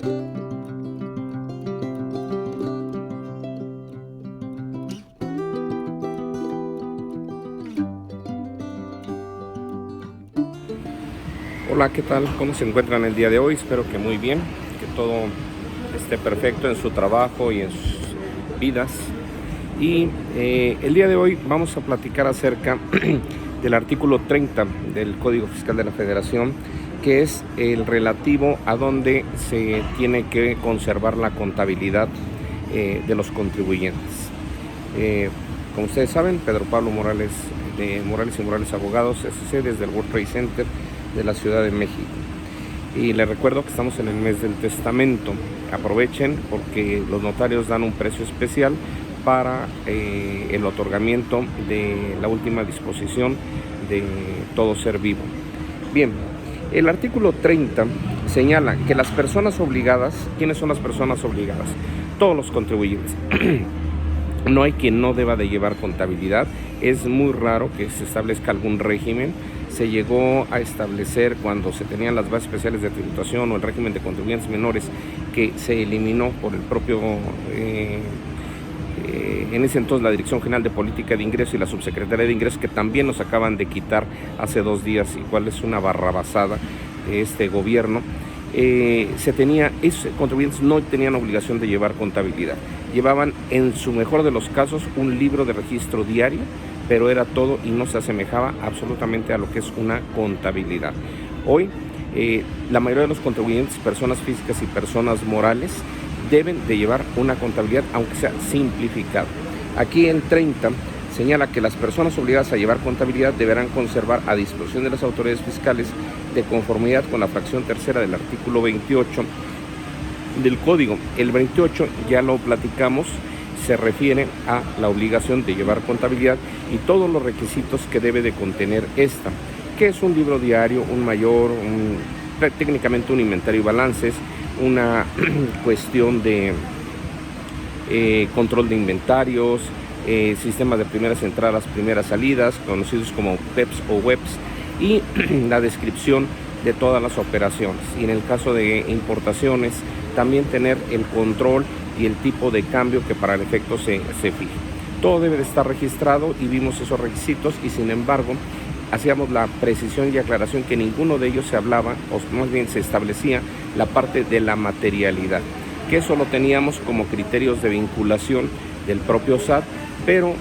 Hola, ¿qué tal? ¿Cómo se encuentran el día de hoy? Espero que muy bien, que todo esté perfecto en su trabajo y en sus vidas. Y el día de hoy vamos a platicar acerca del artículo 30 del Código Fiscal de la Federación, que es el relativo a donde se tiene que conservar la contabilidad de los contribuyentes. Como ustedes saben, Pedro Pablo Morales de Morales y Morales Abogados, SC, desde el World Trade Center de la Ciudad de México. Y les recuerdo que estamos en el mes del testamento. Aprovechen porque los notarios dan un precio especial para el otorgamiento de la última disposición de todo ser vivo. Bien, el artículo 30 señala que las personas obligadas, ¿quiénes son las personas obligadas? Todos los contribuyentes. No hay quien no deba de llevar contabilidad. Es muy raro que se establezca algún régimen. Se llegó a establecer cuando se tenían las bases especiales de tributación o el régimen de contribuyentes menores, que se eliminó por el propio, en ese entonces, la Dirección General de Política de Ingreso y la Subsecretaría de Ingresos, que también nos acaban de quitar hace 2 días, y cuál es una barrabasada de este gobierno. Esos contribuyentes no tenían obligación de llevar contabilidad. Llevaban, en su mejor de los casos, un libro de registro diario, pero era todo y no se asemejaba absolutamente a lo que es una contabilidad. Hoy, la mayoría de los contribuyentes, personas físicas y personas morales, deben de llevar una contabilidad, aunque sea simplificada. Aquí el 30 señala que las personas obligadas a llevar contabilidad deberán conservar, a disposición de las autoridades fiscales, de conformidad con la fracción tercera del artículo 28 del Código. El 28 ya lo platicamos, se refiere a la obligación de llevar contabilidad y todos los requisitos que debe de contener esta, que es un libro diario, un mayor, técnicamente un inventario y balances, una cuestión de control de inventarios, sistemas de primeras entradas, primeras salidas, conocidos como PEPs o WEPs, y la descripción de todas las operaciones. Y en el caso de importaciones, también tener el control y el tipo de cambio que para el efecto se fije. Todo debe de estar registrado y vimos esos requisitos, y sin embargo hacíamos la precisión y aclaración que ninguno de ellos se hablaba, o más bien se establecía la parte de la materialidad, que eso lo teníamos como criterios de vinculación del propio SAT, pero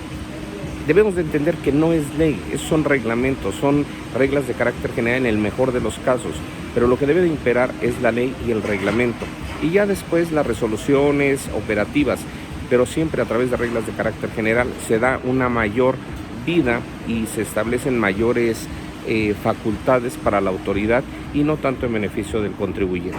debemos de entender que no es ley, son reglamentos, son reglas de carácter general en el mejor de los casos, pero lo que debe de imperar es la ley y el reglamento, y ya después las resoluciones operativas, pero siempre a través de reglas de carácter general se da una mayor vida y se establecen mayores facultades para la autoridad y no tanto en beneficio del contribuyente.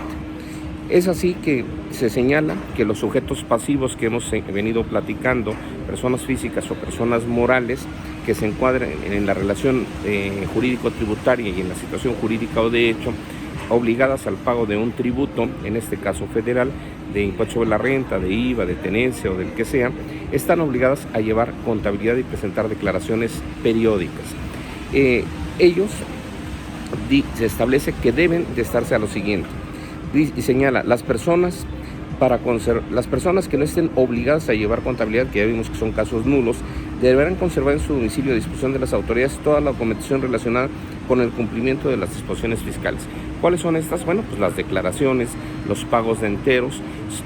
Es así que se señala que los sujetos pasivos que hemos venido platicando, personas físicas o personas morales que se encuadren en la relación jurídico-tributaria y en la situación jurídica o de hecho, obligadas al pago de un tributo, en este caso federal, de impuesto sobre la renta, de IVA, de tenencia o del que sea, están obligadas a llevar contabilidad y presentar declaraciones periódicas. Ellos se establece que deben de estarse a lo siguiente, y señala las personas que no estén obligadas a llevar contabilidad, que ya vimos que son casos nulos, deberán conservar en su domicilio a disposición de las autoridades toda la documentación relacionada con el cumplimiento de las disposiciones fiscales. ¿Cuáles son estas? Bueno, pues las declaraciones, los pagos de enteros,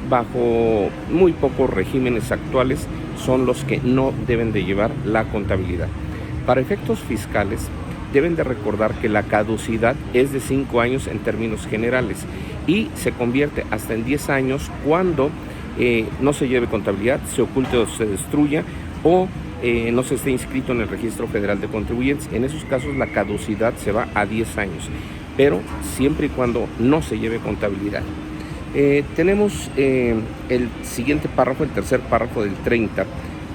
bajo muy pocos regímenes actuales, son los que no deben de llevar la contabilidad. Para efectos fiscales, deben de recordar que la caducidad es de 5 años en términos generales y se convierte hasta en 10 años cuando no se lleve contabilidad, se oculte o se destruya o no se esté inscrito en el Registro Federal de Contribuyentes. En esos casos la caducidad se va a 10 años, pero siempre y cuando no se lleve contabilidad. Tenemos el siguiente párrafo, el tercer párrafo del 30,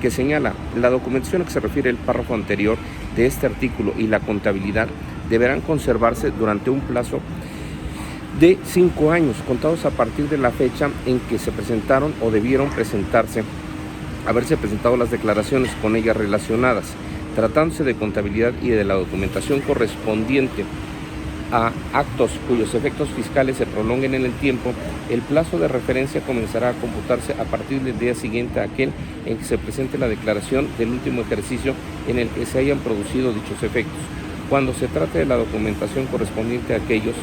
que señala la documentación a que se refiere el párrafo anterior de este artículo y la contabilidad deberán conservarse durante un plazo de 5 años, contados a partir de la fecha en que se presentaron o debieron haberse presentado las declaraciones con ellas relacionadas, tratándose de contabilidad y de la documentación correspondiente a actos cuyos efectos fiscales se prolonguen en el tiempo, el plazo de referencia comenzará a computarse a partir del día siguiente a aquel en que se presente la declaración del último ejercicio en el que se hayan producido dichos efectos. Cuando se trate de la documentación correspondiente a aquellos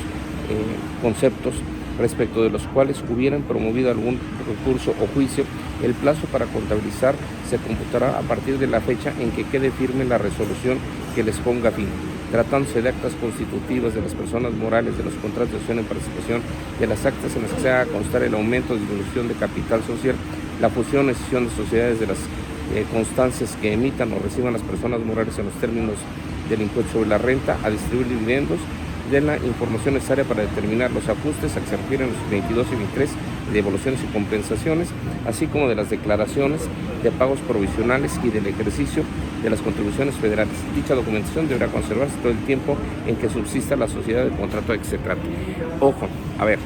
conceptos respecto de los cuales hubieran promovido algún recurso o juicio, el plazo para contabilizar se computará a partir de la fecha en que quede firme la resolución que les ponga fin. Tratándose de actas constitutivas de las personas morales, de los contratos de acción en participación, de las actas en las que se haga constar el aumento o disminución de capital social, la fusión o escisión de sociedades, de las constancias que emitan o reciban las personas morales en los términos del impuesto sobre la renta, a distribuir dividendos, de la información necesaria para determinar los ajustes a que se refieren los 22 y 23 de devoluciones y compensaciones, así como de las declaraciones de pagos provisionales y del ejercicio de las contribuciones federales. Dicha documentación deberá conservarse todo el tiempo en que subsista la sociedad del contrato de que se trate. Ojo, a ver,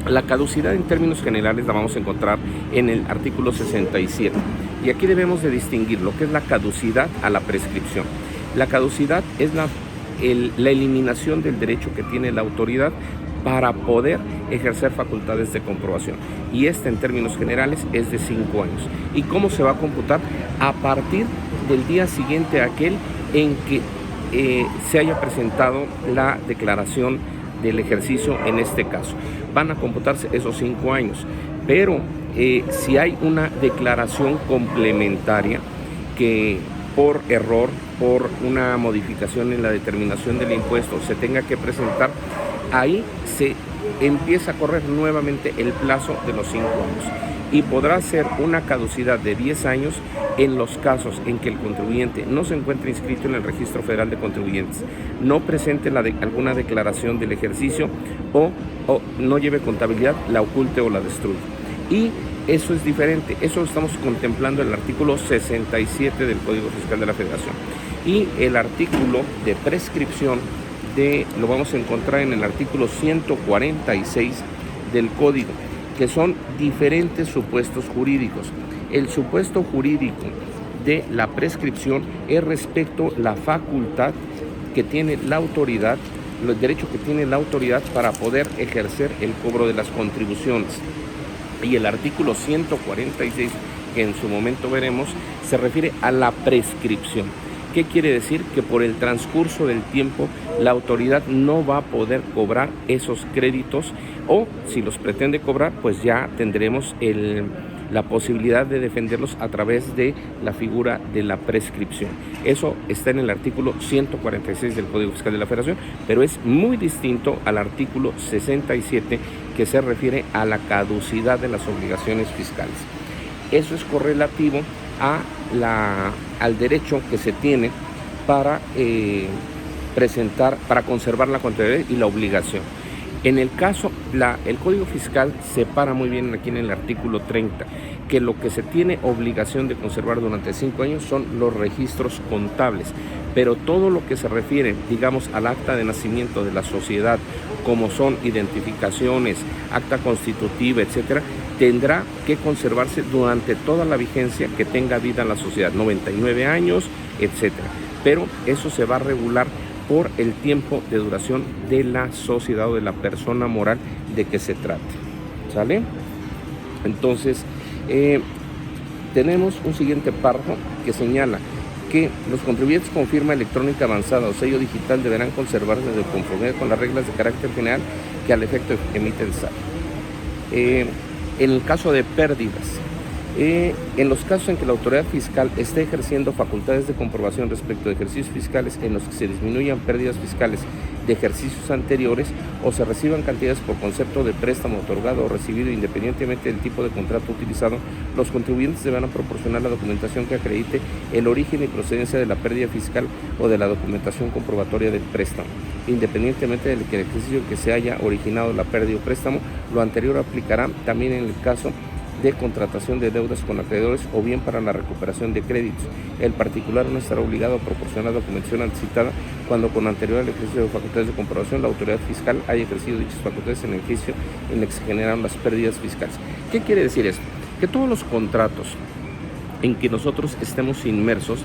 la caducidad en términos generales la vamos a encontrar en el artículo 67 y aquí debemos de distinguir lo que es la caducidad a la prescripción. La caducidad es la eliminación del derecho que tiene la autoridad para poder ejercer facultades de comprobación, y en términos generales es de 5 años. ¿Y cómo se va a computar? A partir del día siguiente a aquel en que se haya presentado la declaración del ejercicio. En este caso van a computarse esos 5 años, pero si hay una declaración complementaria que por error, por una modificación en la determinación del impuesto se tenga que presentar, ahí se empieza a correr nuevamente el plazo de los 5 años y podrá ser una caducidad de 10 años en los casos en que el contribuyente no se encuentre inscrito en el Registro Federal de Contribuyentes, no presente alguna declaración del ejercicio o no lleve contabilidad, la oculte o la destruya. Y eso es diferente, eso lo estamos contemplando en el artículo 67 del Código Fiscal de la Federación. Y el artículo de prescripción lo vamos a encontrar en el artículo 146 del Código, que son diferentes supuestos jurídicos. El supuesto jurídico de la prescripción es respecto a la facultad que tiene la autoridad, el derecho que tiene la autoridad para poder ejercer el cobro de las contribuciones. Y el artículo 146, que en su momento veremos, se refiere a la prescripción. ¿Qué quiere decir? Que por el transcurso del tiempo la autoridad no va a poder cobrar esos créditos, o si los pretende cobrar, pues ya tendremos la posibilidad de defenderlos a través de la figura de la prescripción. Eso está en el artículo 146 del Código Fiscal de la Federación, pero es muy distinto al artículo 67, que se refiere a la caducidad de las obligaciones fiscales. Eso es correlativo al derecho que se tiene para para conservar la contabilidad y la obligación. En el caso, el Código Fiscal separa muy bien aquí en el artículo 30, que lo que se tiene obligación de conservar durante 5 años son los registros contables, pero todo lo que se refiere, digamos, al acta de nacimiento de la sociedad, como son identificaciones, acta constitutiva, etcétera, tendrá que conservarse durante toda la vigencia que tenga vida la sociedad, 99 años, etcétera. Pero eso se va a regular por el tiempo de duración de la sociedad o de la persona moral de que se trate. ¿Sale? Entonces, tenemos un siguiente párrafo que señala que los contribuyentes con firma electrónica avanzada o sello digital deberán conservarse de conformidad con las reglas de carácter general que al efecto emite el SAT. En el caso de pérdidas, en los casos en que la autoridad fiscal esté ejerciendo facultades de comprobación respecto de ejercicios fiscales en los que se disminuyan pérdidas fiscales de ejercicios anteriores o se reciban cantidades por concepto de préstamo otorgado o recibido independientemente del tipo de contrato utilizado, los contribuyentes deberán proporcionar la documentación que acredite el origen y procedencia de la pérdida fiscal o de la documentación comprobatoria del préstamo, independientemente del ejercicio en que se haya originado la pérdida o préstamo. Lo anterior aplicará también en el caso de contratación de deudas con acreedores o bien para la recuperación de créditos. El particular no estará obligado a proporcionar documentación anticipada cuando con anterior al ejercicio de facultades de comprobación la autoridad fiscal haya ejercido dichas facultades en el ejercicio en el que se generaron las pérdidas fiscales. ¿Qué quiere decir esto? Que todos los contratos en que nosotros estemos inmersos,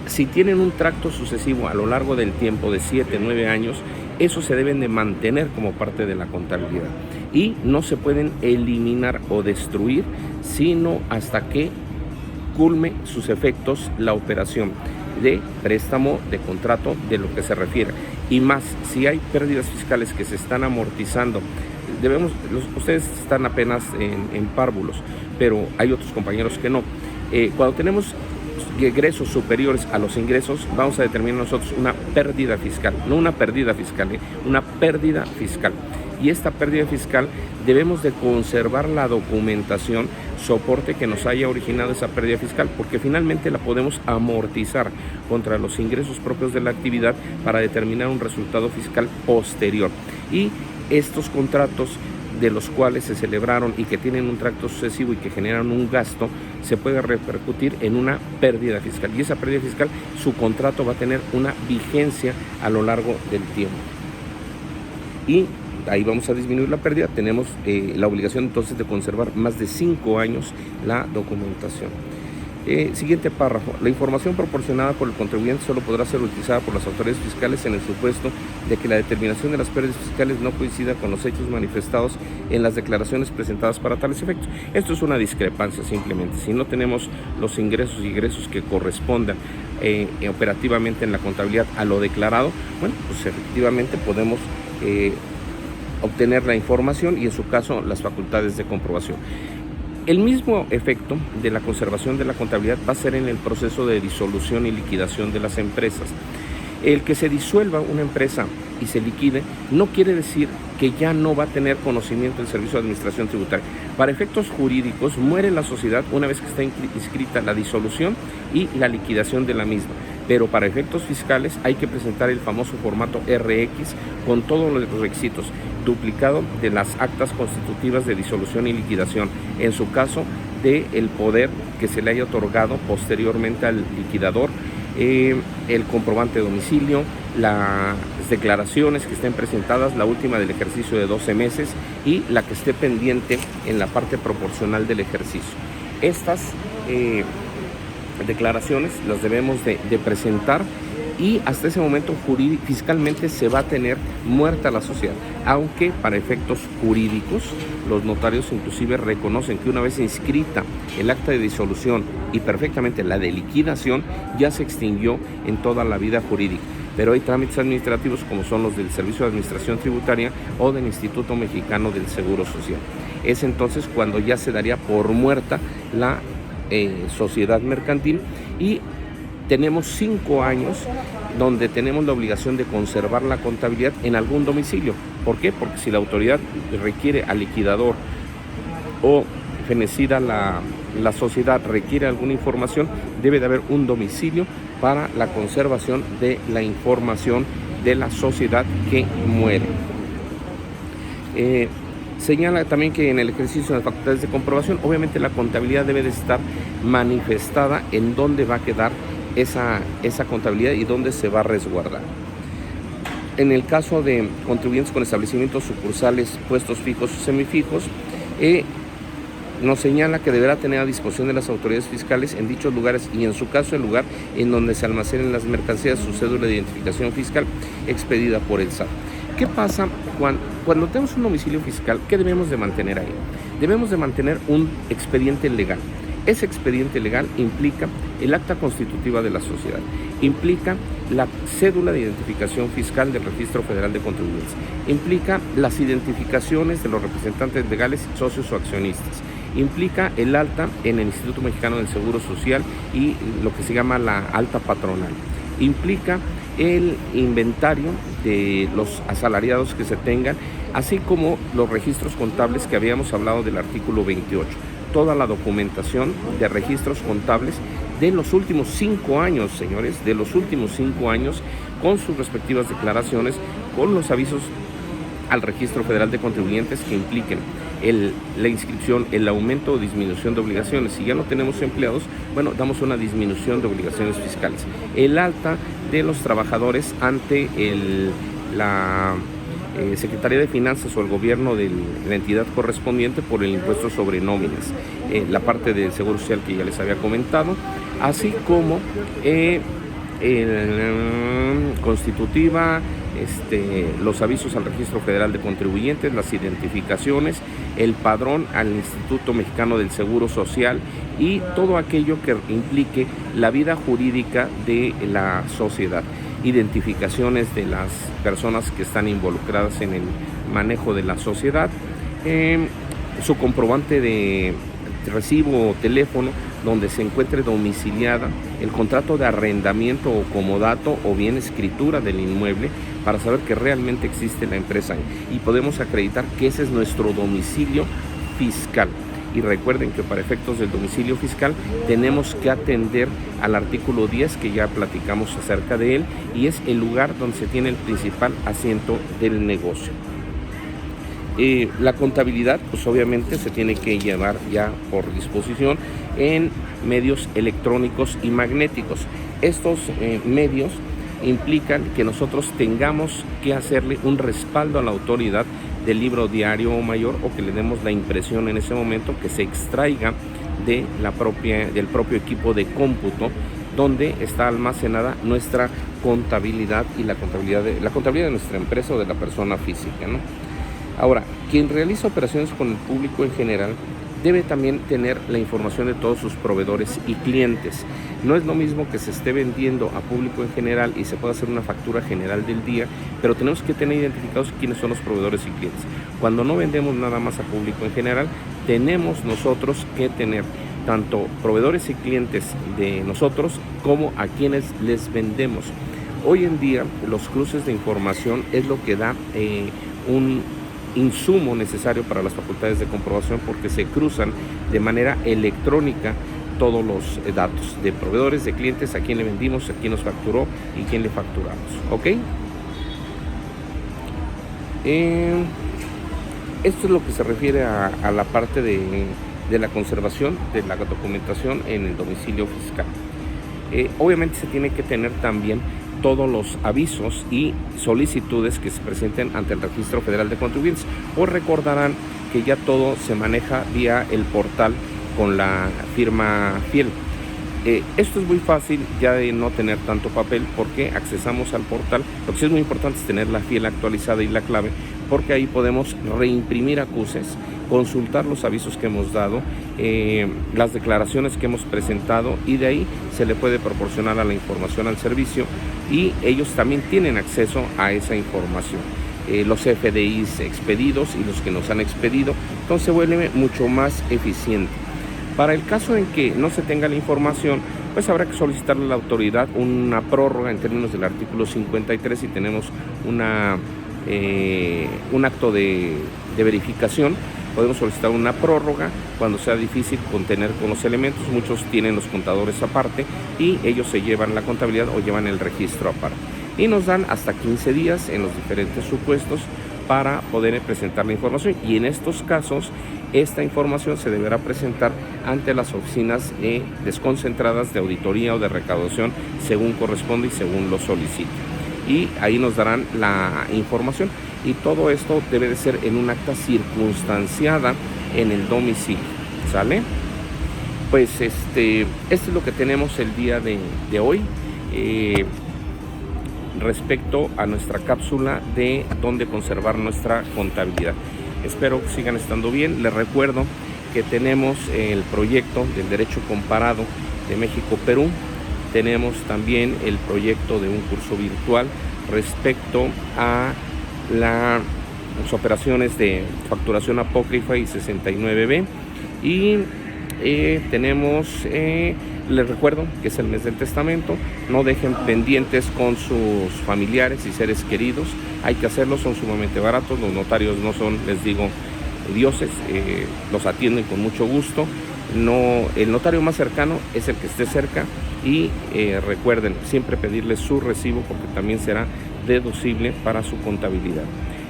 si tienen un tracto sucesivo a lo largo del tiempo de 7, 9 años, Eso se deben de mantener como parte de la contabilidad y no se pueden eliminar o destruir sino hasta que culme sus efectos la operación de préstamo, de contrato, de lo que se refiere. Y más, si hay pérdidas fiscales que se están amortizando, ustedes están apenas en párvulos, pero hay otros compañeros que no. Cuando tenemos egresos superiores a los ingresos, vamos a determinar nosotros una pérdida fiscal, no una pérdida fiscal, una pérdida fiscal. Y esta pérdida fiscal debemos de conservar la documentación soporte que nos haya originado esa pérdida fiscal, porque finalmente la podemos amortizar contra los ingresos propios de la actividad para determinar un resultado fiscal posterior. Y estos contratos de los cuales se celebraron y que tienen un tracto sucesivo y que generan un gasto, se puede repercutir en una pérdida fiscal. Y esa pérdida fiscal, su contrato va a tener una vigencia a lo largo del tiempo. Y ahí vamos a disminuir la pérdida. Tenemos la obligación entonces de conservar más de 5 años la documentación. Siguiente párrafo. La información proporcionada por el contribuyente solo podrá ser utilizada por las autoridades fiscales en el supuesto de que la determinación de las pérdidas fiscales no coincida con los hechos manifestados en las declaraciones presentadas para tales efectos. Esto es una discrepancia simplemente. Si no tenemos los ingresos y egresos que correspondan operativamente en la contabilidad a lo declarado, bueno, pues efectivamente podemos obtener la información y en su caso las facultades de comprobación. El mismo efecto de la conservación de la contabilidad va a ser en el proceso de disolución y liquidación de las empresas. El que se disuelva una empresa y se liquide no quiere decir que ya no va a tener conocimiento del Servicio de Administración Tributaria. Para efectos jurídicos muere la sociedad una vez que está inscrita la disolución y la liquidación de la misma. Pero para efectos fiscales hay que presentar el famoso formato RX con todos los requisitos, duplicado de las actas constitutivas de disolución y liquidación, en su caso del poder que se le haya otorgado posteriormente al liquidador, el comprobante de domicilio, las declaraciones que estén presentadas, la última del ejercicio de 12 meses y la que esté pendiente en la parte proporcional del ejercicio. Estas declaraciones las debemos de presentar y hasta ese momento fiscalmente se va a tener muerta la sociedad, aunque para efectos jurídicos los notarios inclusive reconocen que una vez inscrita el acta de disolución y perfectamente la de liquidación ya se extinguió en toda la vida jurídica. Pero hay trámites administrativos como son los del Servicio de Administración Tributaria o del Instituto Mexicano del Seguro Social. Es entonces cuando ya se daría por muerta la sociedad mercantil y tenemos 5 años donde tenemos la obligación de conservar la contabilidad en algún domicilio. ¿Por qué? Porque si la autoridad requiere al liquidador o fenecida la sociedad requiere alguna información, debe de haber un domicilio para la conservación de la información de la sociedad que muere. Señala también que en el ejercicio de las facultades de comprobación, obviamente la contabilidad debe de estar manifestada en dónde va a quedar esa contabilidad y dónde se va a resguardar. En el caso de contribuyentes con establecimientos sucursales, puestos fijos o semifijos, nos señala que deberá tener a disposición de las autoridades fiscales en dichos lugares y en su caso el lugar en donde se almacenen las mercancías su cédula de identificación fiscal expedida por el SAT. ¿Qué pasa cuando tenemos un domicilio fiscal? ¿Qué debemos de mantener ahí? Debemos de mantener un expediente legal. Ese expediente legal implica el acta constitutiva de la sociedad, implica la cédula de identificación fiscal del Registro Federal de Contribuyentes, implica las identificaciones de los representantes legales, socios o accionistas, implica el alta en el Instituto Mexicano del Seguro Social y lo que se llama la alta patronal, implica el inventario de los asalariados que se tengan, así como los registros contables que habíamos hablado del artículo 28. Toda la documentación de registros contables de los últimos 5 años, señores, de los últimos 5 años, con sus respectivas declaraciones, con los avisos al Registro Federal de Contribuyentes que impliquen la inscripción, el aumento o disminución de obligaciones. Si ya no tenemos empleados, bueno, damos una disminución de obligaciones fiscales. El alta de los trabajadores ante la Secretaría de Finanzas o el gobierno de la entidad correspondiente por el impuesto sobre nóminas, la parte del Seguro Social que ya les había comentado, así como constitutiva, los avisos al Registro Federal de Contribuyentes, las identificaciones, el padrón al Instituto Mexicano del Seguro Social y todo aquello que implique la vida jurídica de la sociedad, identificaciones de las personas que están involucradas en el manejo de la sociedad, su comprobante de recibo o teléfono donde se encuentre domiciliada, el contrato de arrendamiento o comodato o bien escritura del inmueble para saber que realmente existe la empresa y podemos acreditar que ese es nuestro domicilio fiscal. Y recuerden que para efectos del domicilio fiscal tenemos que atender al artículo 10 que ya platicamos acerca de él, y es el lugar donde se tiene el principal asiento del negocio. La contabilidad pues obviamente se tiene que llevar ya por disposición en medios electrónicos y magnéticos. Estos medios implican que nosotros tengamos que hacerle un respaldo a la autoridad del libro diario o mayor, o que le demos la impresión en ese momento, que se extraiga del propio equipo de cómputo donde está almacenada nuestra contabilidad y la contabilidad de nuestra empresa o de la persona física, ¿no? Ahora, quien realiza operaciones con el público en general debe también tener la información de todos sus proveedores y clientes. No es lo mismo que se esté vendiendo a público en general y se pueda hacer una factura general del día, pero tenemos que tener identificados quiénes son los proveedores y clientes. Cuando no vendemos nada más a público en general, tenemos nosotros que tener tanto proveedores y clientes de nosotros como a quienes les vendemos. Hoy en día los cruces de información es lo que da un insumo necesario para las facultades de comprobación, porque se cruzan de manera electrónica todos los datos de proveedores, de clientes, a quién le vendimos, a quién nos facturó y quién le facturamos. ¿Ok? Esto es lo que se refiere a la parte de la conservación de la documentación en el domicilio fiscal. Obviamente se tiene que tener también todos los avisos y solicitudes que se presenten ante el Registro Federal de Contribuyentes. Os recordarán que ya todo se maneja vía el portal con la firma fiel. Esto es muy fácil ya de no tener tanto papel, porque accesamos al portal. Lo que sí es muy importante es tener la fiel actualizada y la clave, porque ahí podemos reimprimir acuses, consultar los avisos que hemos dado, las declaraciones que hemos presentado, y de ahí se le puede proporcionar a la información al servicio, y ellos también tienen acceso a esa información. Los FDIs expedidos y los que nos han expedido, entonces se vuelve mucho más eficiente. Para el caso en que no se tenga la información, pues habrá que solicitarle a la autoridad una prórroga en términos del artículo 53 si tenemos un acto de verificación. Podemos solicitar una prórroga cuando sea difícil contener con los elementos. Muchos tienen los contadores aparte y ellos se llevan la contabilidad o llevan el registro aparte. Y nos dan hasta 15 días en los diferentes supuestos para poder presentar la información. Y en estos casos, esta información se deberá presentar ante las oficinas desconcentradas de auditoría o de recaudación, según corresponde y según lo solicite. Y ahí nos darán la información. Y todo esto debe de ser en un acta circunstanciada en el domicilio. ¿Sale? Pues esto es lo que tenemos el día de hoy respecto a nuestra cápsula de dónde conservar nuestra contabilidad. Espero que sigan estando bien. Les recuerdo que tenemos el proyecto del derecho comparado de México-Perú. Tenemos también el proyecto de un curso virtual respecto a las operaciones de facturación apócrifa y 69B. Y tenemos, les recuerdo que es el mes del testamento. No dejen pendientes con sus familiares y seres queridos. Hay que hacerlo, son sumamente baratos. Los notarios no son, les digo, dioses, los atienden con mucho gusto. No, el notario más cercano es el que esté cerca. Y recuerden siempre pedirles su recibo, porque también será deducible para su contabilidad.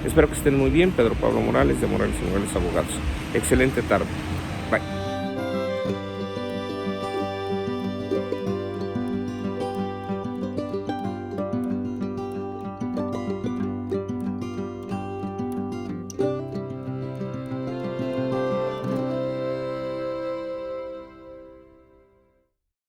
Espero que estén muy bien. Pedro Pablo Morales, de Morales y Morales Abogados. Excelente tarde.